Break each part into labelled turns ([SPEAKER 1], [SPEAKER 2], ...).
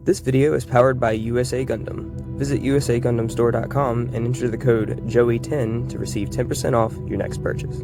[SPEAKER 1] This video is powered by USAGundam. Visit USAGundamstore.com and enter the code JOEY10 to receive 10% off your next purchase.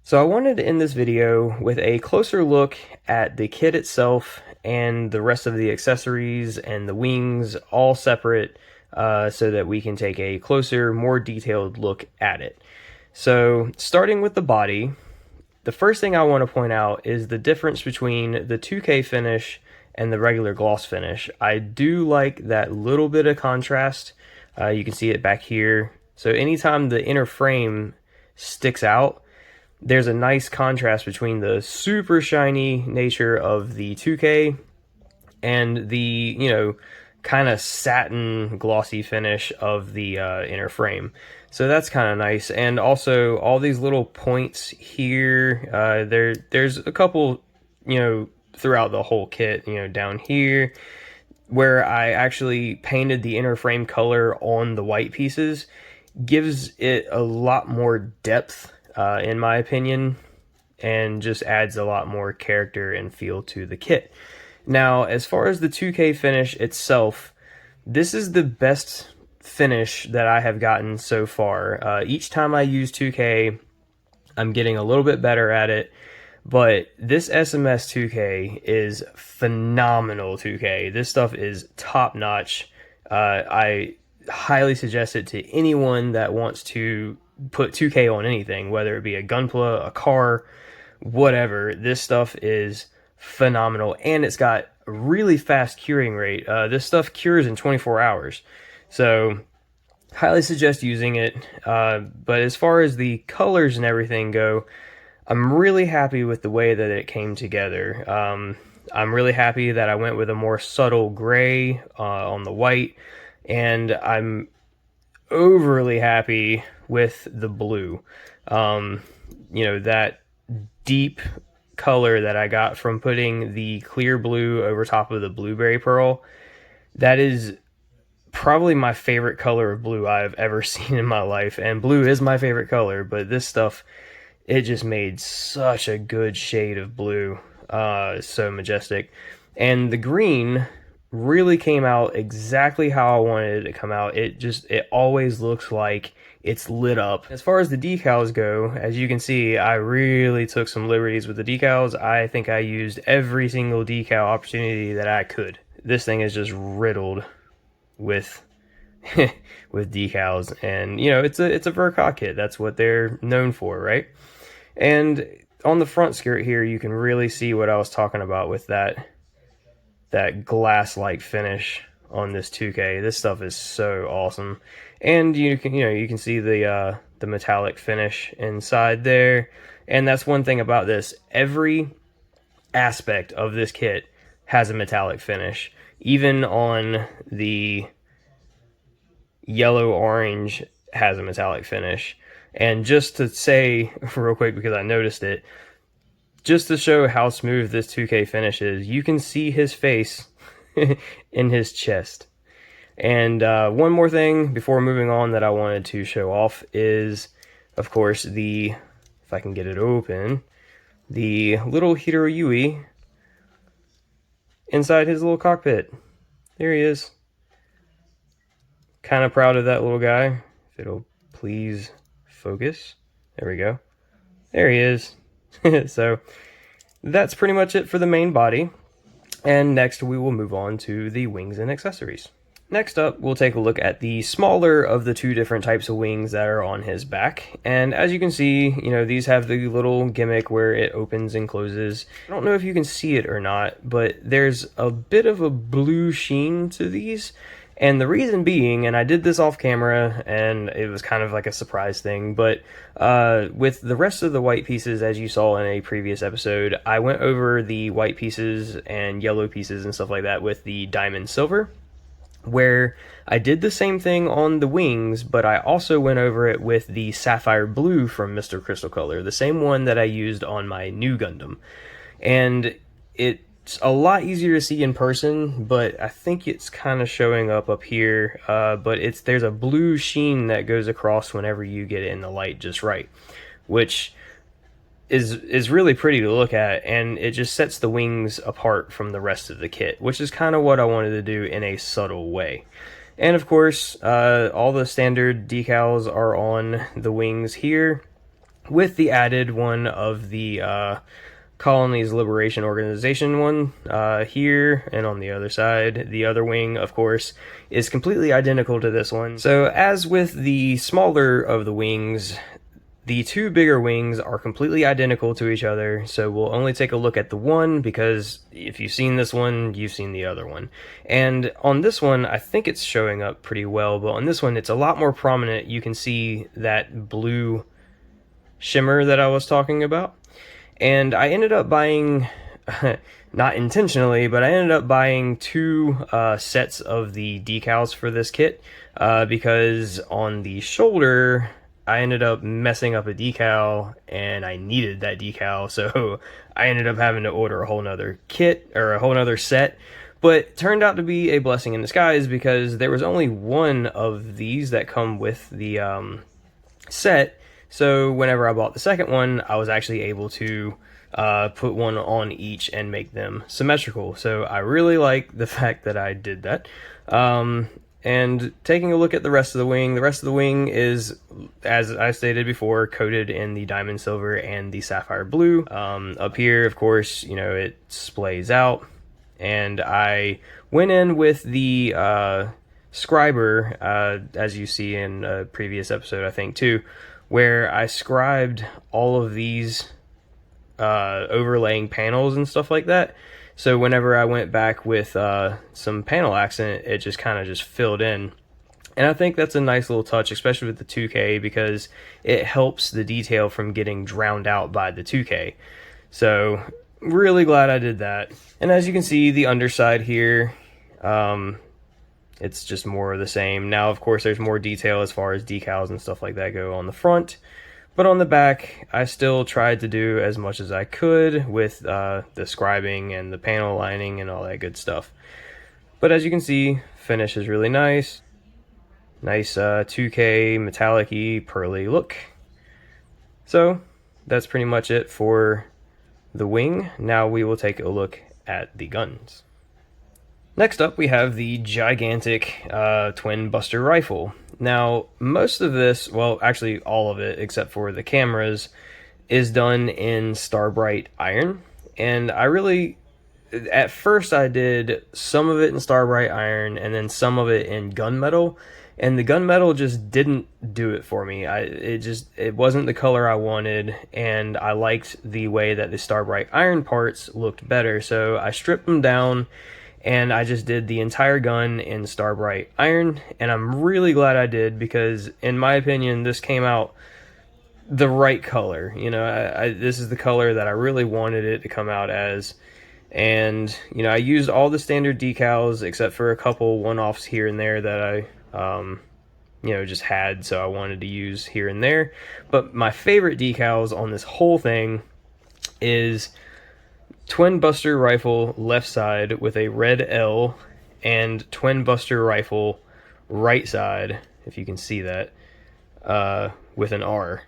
[SPEAKER 1] So I wanted to end this video with a closer look at the kit itself and the rest of the accessories and the wings all separate, so that we can take a closer, more detailed look at it. So starting with the body, the first thing I want to point out is the difference between the 2K finish and the regular gloss finish. I do like that little bit of contrast. You can see it back here. So anytime the inner frame sticks out, there's a nice contrast between the super shiny nature of the 2K and the, kind of satin glossy finish of the inner frame. So that's kind of nice. And also all these little points here, there's a couple, throughout the whole kit, down here where I actually painted the inner frame color on the white pieces, gives it a lot more depth, in my opinion, and just adds a lot more character and feel to the kit. Now, as far as the 2K finish itself, this is the best finish that I have gotten so far. Each time I use 2K, I'm getting a little bit better at it, but this SMS 2K is phenomenal 2K. This stuff is top-notch. I highly suggest it to anyone that wants to put 2K on anything, whether it be a Gunpla, a car, whatever. This stuff is phenomenal, and it's got a really fast curing rate. This stuff cures in 24 hours, so highly suggest using it. But as far as the colors and everything go, I'm really happy with the way that it came together. I'm really happy that I went with a more subtle gray on the white, and I'm overly happy with the blue. That deep color that I got from putting the clear blue over top of the blueberry pearl, that is probably my favorite color of blue I've ever seen in my life. And blue is my favorite color, but this stuff, it just made such a good shade of blue. So majestic. And the green really came out exactly how I wanted it to come out. It always looks like it's lit up. As far as the decals go, as you can see, I really took some liberties with the decals. I think I used every single decal opportunity that I could. This thing is just riddled with with decals, and it's a Verka kit. That's what they're known for, right? And on the front skirt here, you can really see what I was talking about with that glass-like finish on this 2K. This stuff is so awesome. And you can see the metallic finish inside there. And that's one thing about this. Every aspect of this kit has a metallic finish. Even on the yellow-orange has a metallic finish. And just to say real quick, because I noticed it, just to show how smooth this 2K finish is, you can see his face in his chest. And one more thing before moving on that I wanted to show off is, of course, if I can get it open, the little Hiro Yui inside his little cockpit. There he is. Kind of proud of that little guy. If it'll please focus. There we go. There he is. So that's pretty much it for the main body. And next we will move on to the wings and accessories. Next up, we'll take a look at the smaller of the two different types of wings that are on his back. And as you can see, these have the little gimmick where it opens and closes. I don't know if you can see it or not, but there's a bit of a blue sheen to these. And the reason being, and I did this off camera, and it was kind of like a surprise thing, but with the rest of the white pieces, as you saw in a previous episode, I went over the white pieces and yellow pieces and stuff like that with the diamond silver, where I did the same thing on the wings, but I also went over it with the sapphire blue from Mr. Crystal Color, the same one that I used on my new Gundam. And it's a lot easier to see in person, but I think it's kind of showing up here, but there's a blue sheen that goes across whenever you get it in the light just right, which is really pretty to look at, and it just sets the wings apart from the rest of the kit, which is kind of what I wanted to do in a subtle way. And of course, all the standard decals are on the wings here, with the added one of the Colonies Liberation Organization one here, and on the other side, the other wing, of course, is completely identical to this one. So as with the smaller of the wings, the two bigger wings are completely identical to each other, so we'll only take a look at the one, because if you've seen this one, you've seen the other one. And on this one, I think it's showing up pretty well, but on this one, it's a lot more prominent. You can see that blue shimmer that I was talking about. And I ended up buying, not intentionally, but I ended up buying two sets of the decals for this kit, because on the shoulder, I ended up messing up a decal, and I needed that decal, so I ended up having to order a whole nother kit, or a whole nother set. But it turned out to be a blessing in disguise, because there was only one of these that come with the set. So whenever I bought the second one, I was actually able to put one on each and make them symmetrical. So I really like the fact that I did that. And taking a look at the rest of the wing is, as I stated before, coated in the diamond silver and the sapphire blue. Up here, of course, you know, it splays out. And I went in with the scriber, as you see in a previous episode, I think, too, where I scribed all of these overlaying panels and stuff like that. So whenever I went back with some panel accent, it just kind of just filled in. And I think that's a nice little touch, especially with the 2K, because it helps the detail from getting drowned out by the 2K. So really glad I did that. And as you can see, the underside here, it's just more of the same. Now, of course, there's more detail as far as decals and stuff like that go on the front. But on the back, I still tried to do as much as I could with the scribing and the panel lining and all that good stuff. But as you can see, finish is really nice. Nice 2K metallic-y, pearly look. So that's pretty much it for the wing. Now we will take a look at the guns. Next up, we have the gigantic twin buster rifle. Now, most of this, well, actually all of it, except for the cameras, is done in Starbright iron. And I really, at first I did some of it in Starbright iron and then some of it in gunmetal. And the gunmetal just didn't do it for me. It wasn't the color I wanted, and I liked the way that the Starbright iron parts looked better. So I stripped them down, and I just did the entire gun in Starbright iron, and I'm really glad I did, because in my opinion, this came out the right color. You know, this is the color that I really wanted it to come out as. And, you know, I used all the standard decals except for a couple one-offs here and there that I, you know, just had, so I wanted to use here and there. But my favorite decals on this whole thing is Twin Buster Rifle left side with a red L, and Twin Buster Rifle right side, if you can see that, with an R.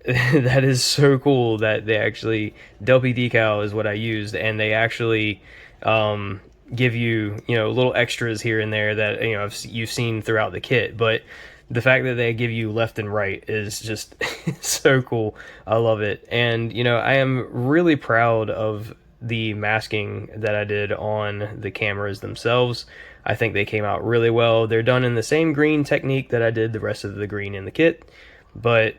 [SPEAKER 1] That is so cool that they actually, Delpy decal is what I used, and they actually give you, you know, little extras here and there that, you know, you've seen throughout the kit, but the fact that they give you left and right is just so cool. I love it. And, you know, I am really proud of the masking that I did on the cameras themselves. I think they came out really well. They're done in the same green technique that I did the rest of the green in the kit, but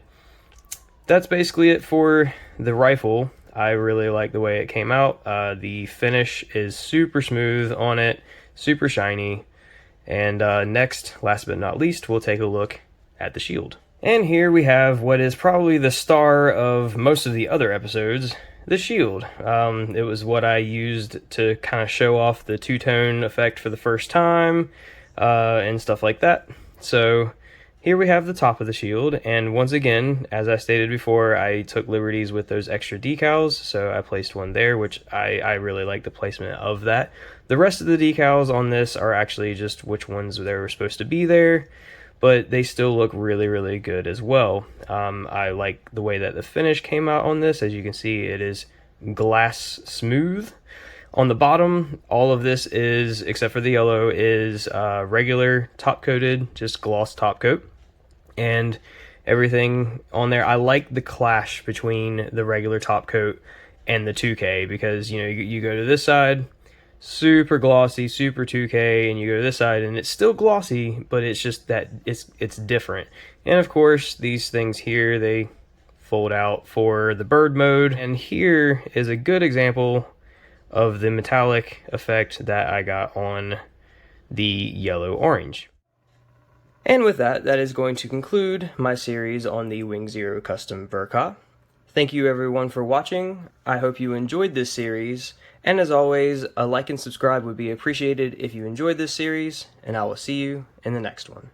[SPEAKER 1] that's basically it for the rifle. I really like the way it came out. The finish is super smooth on it, super shiny. And next, last but not least, we'll take a look at the shield. And here we have what is probably the star of most of the other episodes, the shield. It was what I used to kind of show off the two-tone effect for the first time, and stuff like that. So here we have the top of the shield, and once again, as I stated before, I took liberties with those extra decals, so I placed one there, which I really like the placement of that. The rest of the decals on this are actually just which ones they were supposed to be there, but they still look really, really good as well. I like the way that the finish came out on this. As you can see, it is glass smooth. On the bottom, all of this is, except for the yellow, is regular top coated, just gloss top coat. And everything on there. I like the clash between the regular top coat and the 2K, because you go to this side, super glossy, super 2K, and you go to this side and it's still glossy, but it's just that it's different. And of course, these things here, they fold out for the bird mode. And here is a good example of the metallic effect that I got on the yellow orange. And with that, that is going to conclude my series on the Wing Zero Custom Verka. Thank you everyone for watching. I hope you enjoyed this series, and as always, a like and subscribe would be appreciated if you enjoyed this series, and I will see you in the next one.